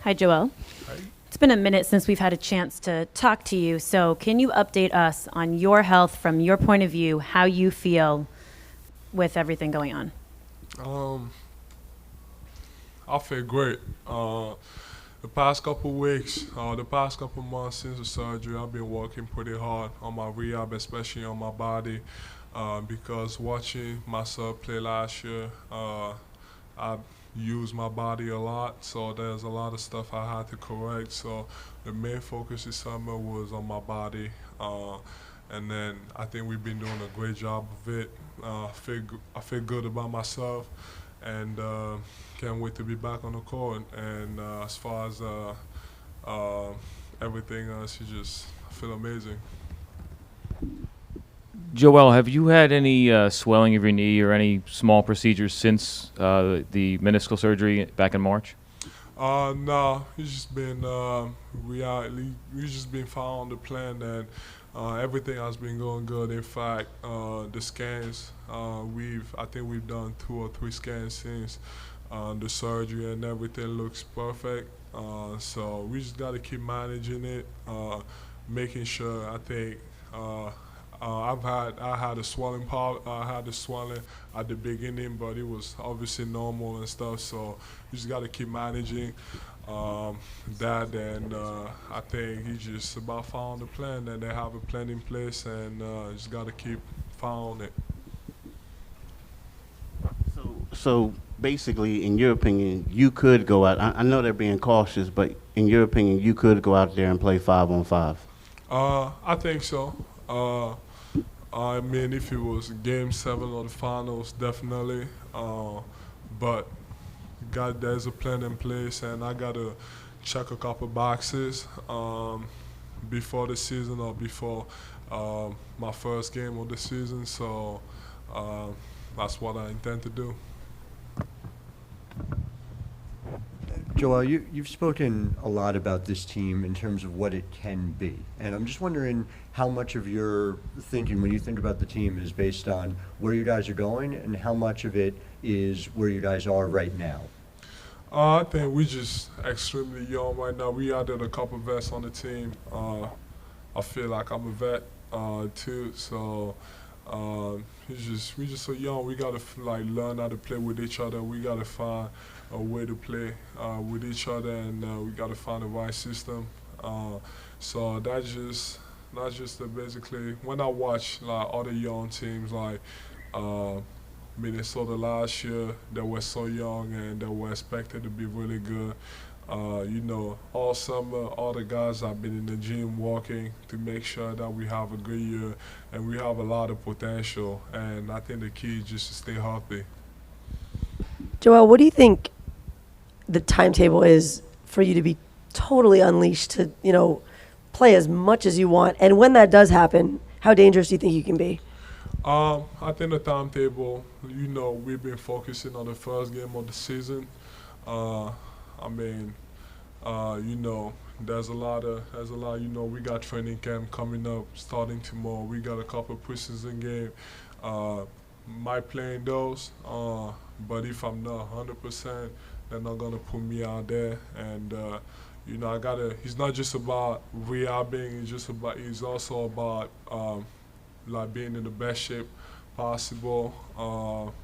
Hi, Joel. Hi. It's been a minute since we've had a chance to talk to you, so can you update us on your health from your point of view, how you feel with everything going on? Um, I feel great. The past couple weeks, the past couple months since the surgery, I've been working pretty hard on my rehab, especially on my body, because watching myself play last year, I used my body a lot, so there's a lot of stuff I had to correct. So the main focus this summer was on my body, and then I think we've been doing a great job of it. I feel good about myself, and can't wait to be back on the court. And as far as uh, everything else, you just feel amazing. Joel, have you had any swelling of your knee or any small procedures since the meniscal surgery back in March? No, it's just been reality. We just been following the plan, and everything has been going good. In fact, the scans I think we've done 2 or 3 scans since the surgery, and everything looks perfect. So we just got to keep managing it, making sure. I think. I had a swelling I had a swelling at the beginning, but it was obviously normal and stuff. So you just got to keep managing that, and I think it's just about following the plan. And they have a plan in place, and just got to keep following it. So basically, in your opinion, you could go out. I know they're being cautious, but in your opinion, you could go out there and play 5-on-5. I think so. I mean, if it was Game 7 of the finals, definitely. But there's a plan in place, and I gotta check a couple boxes before the season or before my first game of the season. So uh, that's what I intend to do. Joel, you've spoken a lot about this team in terms of what it can be. And I'm just wondering how much of your thinking when you think about the team is based on where you guys are going and how much of it is where you guys are right now. I think we just extremely young right now. We added a couple vets on the team. I feel like I'm a vet too. So we just so young. We gotta like learn how to play with each other. We gotta find a way to play with each other, and we gotta find the right system. So that's just basically when I watch like other young teams like uh, Minnesota last year, they were so young and they were expected to be really good. All summer, all the guys have been in the gym working to make sure that we have a good year, and we have a lot of potential. And I think the key is just to stay healthy. Joel, what do you think the timetable is for you to be totally unleashed to, play as much as you want? And when that does happen, how dangerous do you think you can be? I think the timetable, we've been focusing on the first game of the season. Uh, I mean, we got training camp coming up starting tomorrow. We got a couple preseason game. Uh, might play in those, but if I'm not 100%, they're not gonna put me out there. And I gotta. It's not just about rehabbing. It's also about like being in the best shape possible,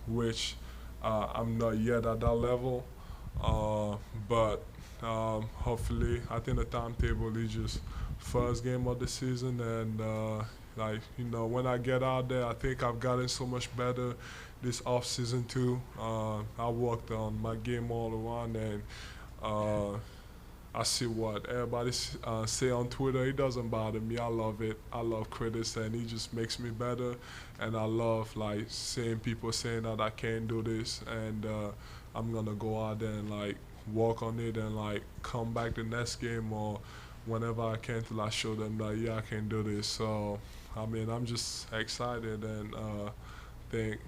which I'm not yet at that level. But hopefully, I think the timetable is just first game of the season, and when I get out there, I think I've gotten so much better this off season too. I worked on my game all around, and uh, I see what everybody say on Twitter. It doesn't bother me. I love it. I love critics, and it just makes me better. And I love like seeing people saying that I can't do this, and I'm gonna go out there and like work on it and like come back the next game or whenever I can to like show them that yeah I can do this. So I mean I'm just excited and think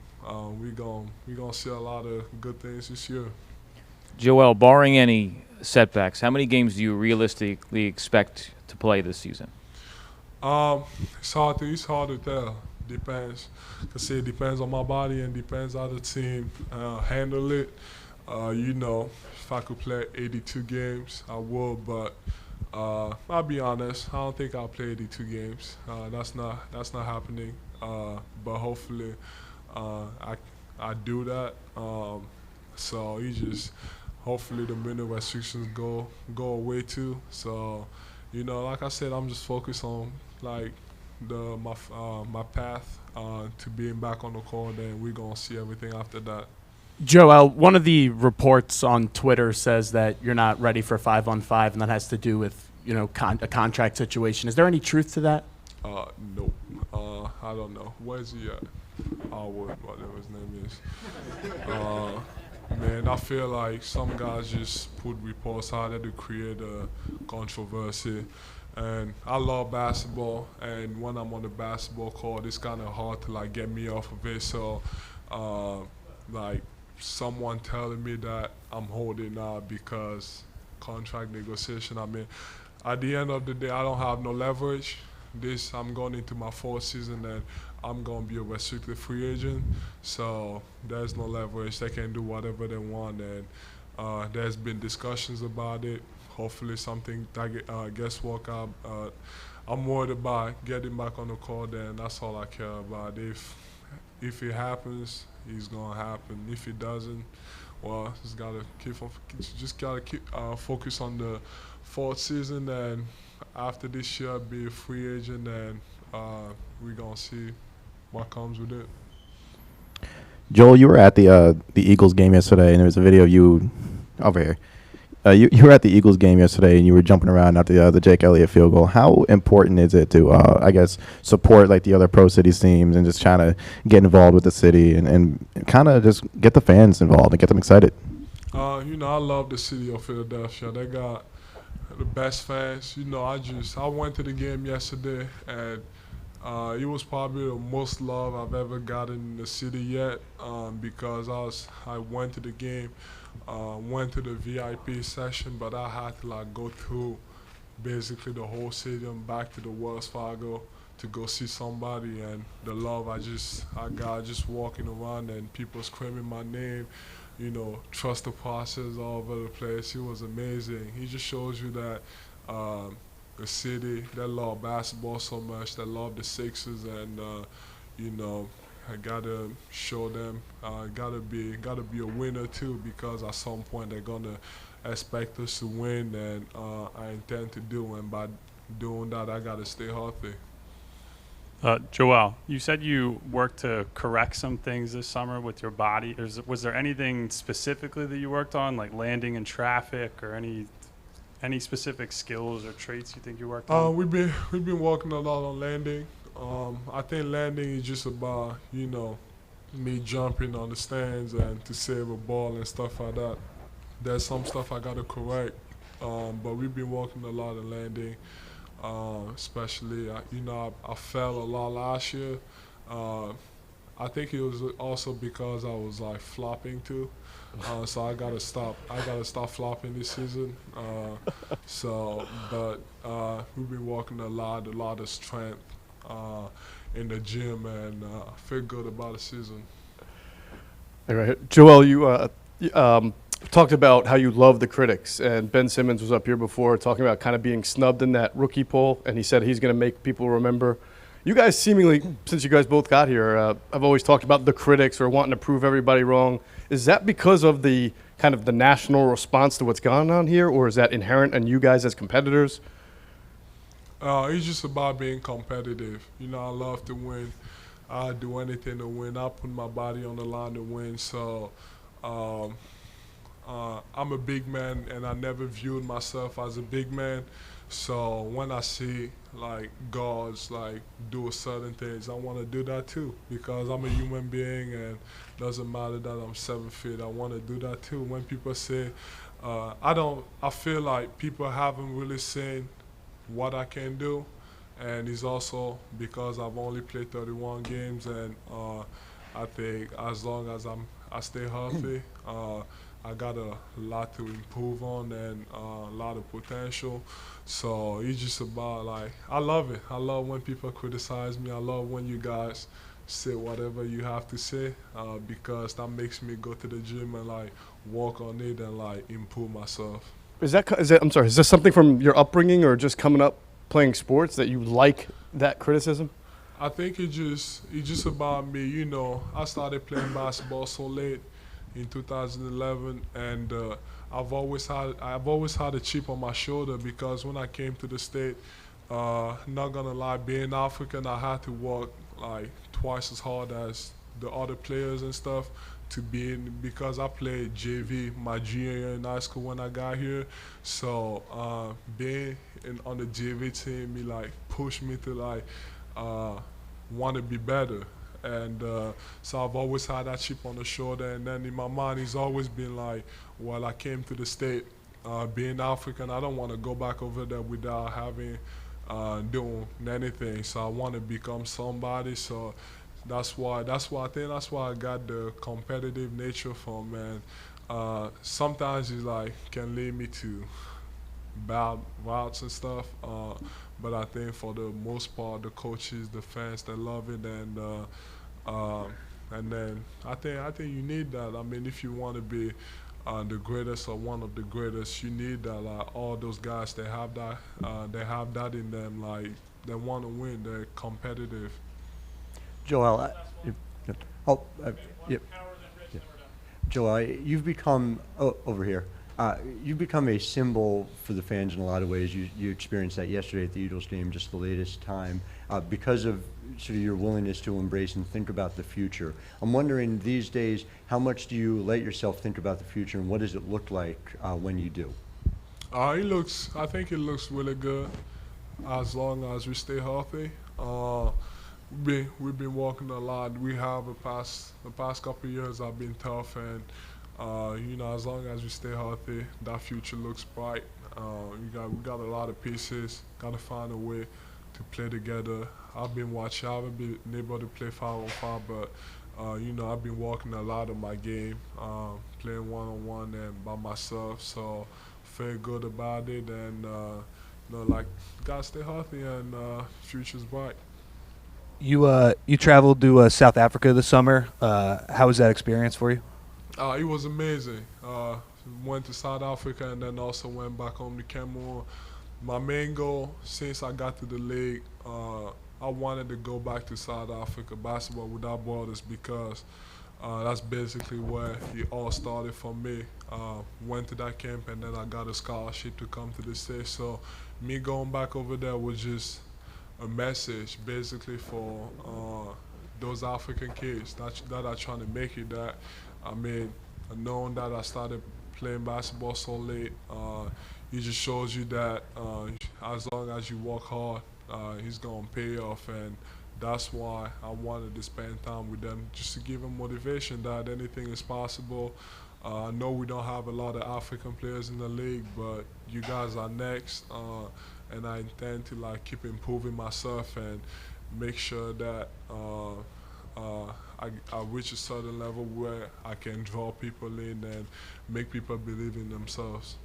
we gonna see a lot of good things this year. Joel, barring any setbacks, how many games do you realistically expect to play this season? It's hard to tell. Depends. Cause it depends on my body and depends how the team handle it. You know, if I could play 82 games, I would. But I'll be honest, I don't think I'll play 82 games. That's not happening. But hopefully, I do that. So you just hopefully the minute restrictions go away too. So, you know, like I said, I'm just focused on like my path to being back on the court, and we're gonna see everything after that. Joel, one of the reports on Twitter says that you're not ready for 5-on-5, and that has to do with a contract situation. Is there any truth to that? Nope. I don't know. Where's he at? Howard, whatever his name is. Man, I feel like some guys just put reports out there to create a controversy. And I love basketball, and when I'm on the basketball court, it's kind of hard to like get me off of it. So, like someone telling me that I'm holding out because contract negotiation. I mean, at the end of the day, I don't have no leverage. I'm going into my fourth season, and I'm going to be a restricted free agent. So there's no leverage. They can do whatever they want, and there's been discussions about it. Hopefully something that gets worked out. I'm worried about getting back on the court, and that's all I care about. If it happens, it's gonna happen. If it doesn't, well, just gotta keep focus on the fourth season, and after this year, be a free agent, and we're gonna see what comes with it. Joel, you were at the Eagles game yesterday, and there was a video of you over here. You were at the Eagles game yesterday, and you were jumping around after the Jake Elliott field goal. How important is it to, I guess, support like the other Pro Cities teams and just trying to get involved with the city and kind of just get the fans involved and get them excited? You know, I love the city of Philadelphia. They got the best fans. You know, I went to the game yesterday, and it was probably the most love I've ever gotten in the city yet, because I went to the game, went to the VIP session, but I had to like go through basically the whole stadium back to the Wells Fargo to go see somebody, and the love I got just walking around and people screaming my name, you know, trust the process all over the place. It was amazing. It just shows you that the city, they love basketball so much, they love the Sixers, and you know, I gotta show them, gotta be a winner too, because at some point they're gonna expect us to win, and I intend to do, and by doing that, I gotta stay healthy. Joel, you said you worked to correct some things this summer with your body. Was there anything specifically that you worked on, like landing in traffic, or any specific skills or traits you think you worked on? We've been working a lot on landing. I think landing is just about, you know, me jumping on the stands and to save a ball and stuff like that. There's some stuff I gotta correct, but we've been working a lot on landing. Especially, you know, I fell a lot last year. I think it was also because I was like flopping too. So I gotta stop flopping this season. But we've been working a lot of strength in the gym, and feel good about the season. All right, Joel, you talked about how you love the critics, and Ben Simmons was up here before talking about kind of being snubbed in that rookie poll, and he said he's going to make people remember. You guys seemingly, since you guys both got here, have always talked about the critics or wanting to prove everybody wrong. Is that because of the kind of the national response to what's going on here, or is that inherent in you guys as competitors? It's just about being competitive. You know, I love to win. I do anything to win. I put my body on the line to win. So I'm a big man, and I never viewed myself as a big man. So when I see like guards like do certain things, I want to do that too, because I'm a human being, and doesn't matter that I'm 7 feet. I want to do that too. When people say, I feel like people haven't really seen what I can do, and it's also because I've only played 31 games, and I think as long as I stay healthy, I got a lot to improve on, and a lot of potential. So it's just about like, I love it. I love when people criticize me. I love when you guys say whatever you have to say because that makes me go to the gym and like work on it and like improve myself. I'm sorry, is this something from your upbringing or just coming up playing sports that you like that criticism? I think it's just about me. You know, I started playing basketball so late in 2011, and I've always had a chip on my shoulder because when I came to the state, not gonna lie, being African, I had to work like twice as hard as the other players and stuff to be in because I played JV my junior year in high school when I got here. So being on the JV team, it like pushed me to like want to be better. And so I've always had that chip on the shoulder. And then in my mind, it's always been like, well, I came to the state, being African, I don't want to go back over there without having doing anything. So I want to become somebody. So that's why I got the competitive nature from. And sometimes it like can lead me to bad routes and stuff. But I think for the most part, the coaches, the fans, they love it, and then I think you need that. I mean, if you want to be the greatest or one of the greatest, you need that. Like all those guys, they have that in them. Like they want to win. They're competitive. Joel, yep. Joel, you've become over here. You've become a symbol for the fans in a lot of ways. You experienced that yesterday at the Eagles game, just the latest time, because of sort of your willingness to embrace and think about the future. I'm wondering these days, how much do you let yourself think about the future, and what does it look like when you do? I think it looks really good as long as we stay healthy. We've been working a lot. We have the past couple of years have been tough, and you know, as long as we stay healthy, that future looks bright. We got a lot of pieces. Got to find a way to play together. I haven't been able to play 5-on-5, but you know, I've been working a lot on my game, playing 1-on-1 and by myself. So feel good about it, and you know, like gotta stay healthy, and future's bright. You traveled to South Africa this summer. How was that experience for you? It was amazing. Went to South Africa and then also went back home to Cameroon. My main goal since I got to the league, I wanted to go back to South Africa, basketball without borders, because that's basically where it all started for me. Went to that camp and then I got a scholarship to come to the States. So me going back over there was just a message basically for those African kids that are trying to make it. That I mean, knowing that I started playing basketball so late, it just shows you that as long as you work hard, it's gonna pay off. And that's why I wanted to spend time with them, just to give them motivation that anything is possible. I know we don't have a lot of African players in the league, but you guys are next. And I intend to like keep improving myself and make sure that I reach a certain level where I can draw people in and make people believe in themselves.